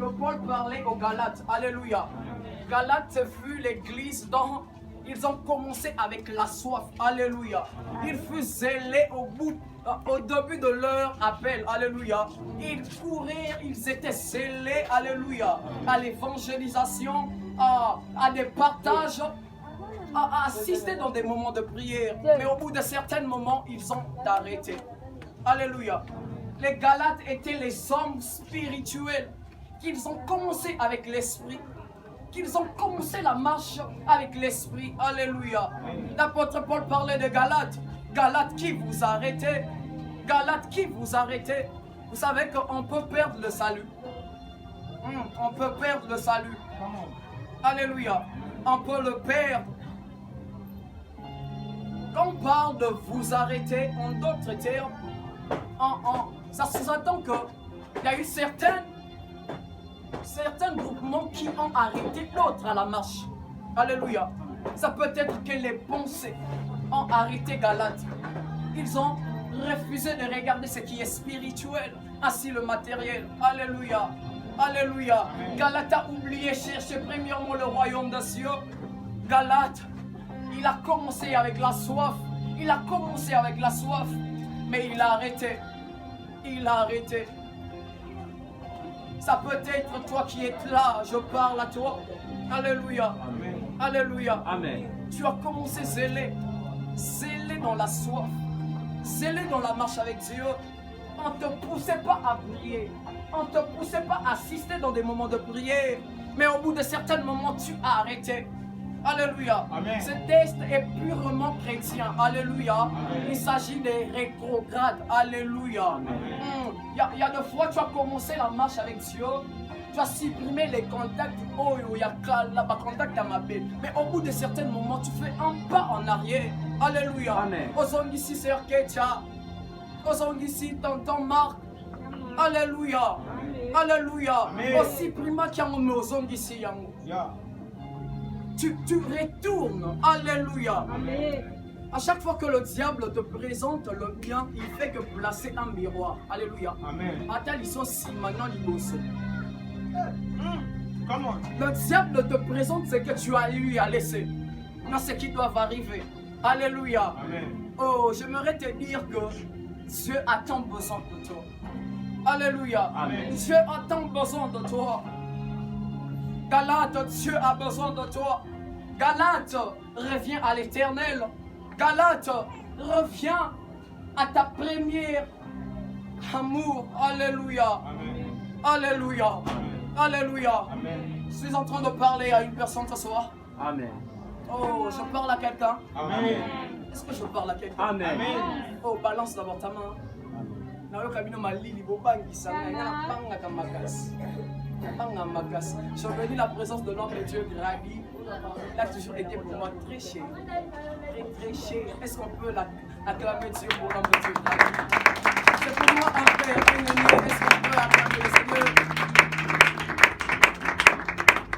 que Paul parlait aux Galates. Alléluia. Galates fut l'église dont ils ont commencé avec la soif. Alléluia. Ils furent zélés au début de leur appel. Alléluia. Ils couraient, ils étaient zélés. Alléluia. À l'évangélisation, à des partages, à assister dans des moments de prière. Mais au bout de certains moments, ils ont arrêté. Alléluia. Les Galates étaient les hommes spirituels. Qu'ils ont commencé avec l'esprit. Qu'ils ont commencé la marche avec l'esprit. Alléluia. L'apôtre Paul parlait de Galates. Galates qui vous arrêtez. Galates qui vous arrêtez. Vous savez qu'on peut perdre le salut. On peut perdre le salut. Alléluia. On peut le perdre. Quand on parle de vous arrêter, en d'autres termes, ça sous-entend qu'il y a eu certains groupements qui ont arrêté d'autres à la marche. Alléluia. Ça peut être que les pensées ont arrêté Galates. Ils ont refusé de regarder ce qui est spirituel, ainsi le matériel. Alléluia. Alléluia. Galates a oublié chercher premièrement le royaume des cieux. Galates, il a commencé avec la soif. Il a commencé avec la soif. Mais il a arrêté. Il a arrêté. Ça peut être toi qui es là, je parle à toi. Alléluia. Amen. Alléluia. Amen. Tu as commencé zélé dans la soif, zélé dans la marche avec Dieu. On ne te poussait pas à prier, on ne te poussait pas à assister dans des moments de prière. Mais au bout de certains moments, tu as arrêté. Alléluia. Amen. Ce texte est purement chrétien. Alléluia. Amen. Il s'agit des rétrogrades. Alléluia. Il y a des fois, tu as commencé la marche avec Dieu. Tu as supprimé les contacts. Oh, il y a là, contact à ma belle. Mais au bout de certains moments, tu fais un pas en arrière. Alléluia. Amen. Ozongisi, Sœur Ketia. Ozongisi, tonton Marc. Alléluia. Alléluia. Aussi prima qui a mon ozongisi yango. Tu retournes. Alléluia. Amen. À chaque fois que le diable te présente le bien, il fait que placer un miroir. Alléluia. Amen. Attends, ils sont si maintenant les Come on. Le diable te présente ce que tu as eu à laisser. Non, ce qui doit arriver. Alléluia. Amen. Oh, j'aimerais te dire que Dieu a tant besoin de toi. Alléluia. Amen. Dieu a tant besoin de toi. Galate, Dieu a besoin de toi. Galate, reviens à l'éternel. Galate, reviens à ta première amour. Alléluia. Amen. Alléluia. Alléluia. Amen. Je suis en train de parler à une personne ce soir. Amen. Oh, je parle à quelqu'un. Amen. Est-ce que je parle à quelqu'un? Amen. Oh, balance d'abord ta main. Nayo kabino malili bobangisa nga panga makasi. Panga makasi. J'ai béni la présence de l'homme de Dieu Grady. Il a toujours été pour moi très cher. Très cher. Est-ce qu'on peut acclamer Dieu pour l'homme de Dieu Grady? C'est pour moi un père, un ennemi. Est-ce qu'on peut acclamer le Seigneur?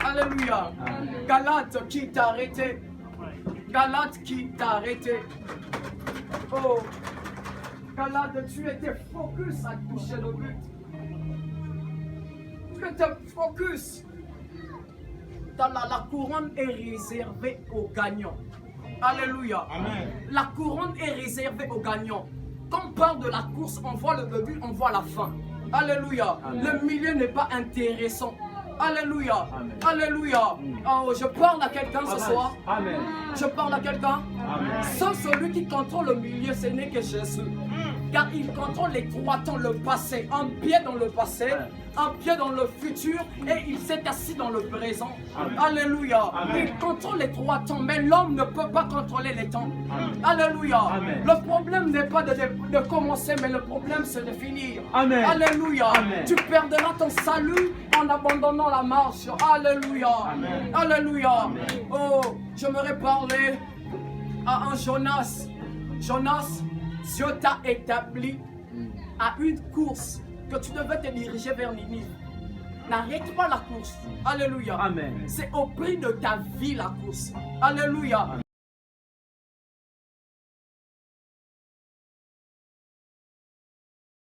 Alléluia. Galate qui t'a arrêté. Galate qui t'a arrêté. Oh. Galate, tu étais focus à toucher le but. Tu étais focus. La couronne est réservée aux gagnants. Alléluia. Amen. La couronne est réservée aux gagnants. Quand on parle de la course, on voit le début, on voit la fin. Alléluia. Amen. Le milieu n'est pas intéressant. Alléluia. Amen. Alléluia. Oh, je parle à quelqu'un ce soir. Amen. Je parle à quelqu'un. Amen. Sans celui qui contrôle le milieu, ce n'est que Jésus. Car il contrôle les trois temps, le passé, un pied dans le passé, un pied dans le futur, et il s'est assis dans le présent. Amen. Alléluia. Amen. Il contrôle les trois temps, mais l'homme ne peut pas contrôler les temps. Amen. Alléluia. Amen. Le problème n'est pas de commencer, mais le problème c'est de finir. Amen. Alléluia. Amen. Tu perdras ton salut en abandonnant la marche. Alléluia. Amen. Alléluia. Amen. Oh, j'aimerais parler à un Jonas. Jonas, Dieu t'a établi à une course que tu devais te diriger vers Ninive. N'arrête pas la course. Alléluia. Amen. C'est au prix de ta vie la course. Alléluia.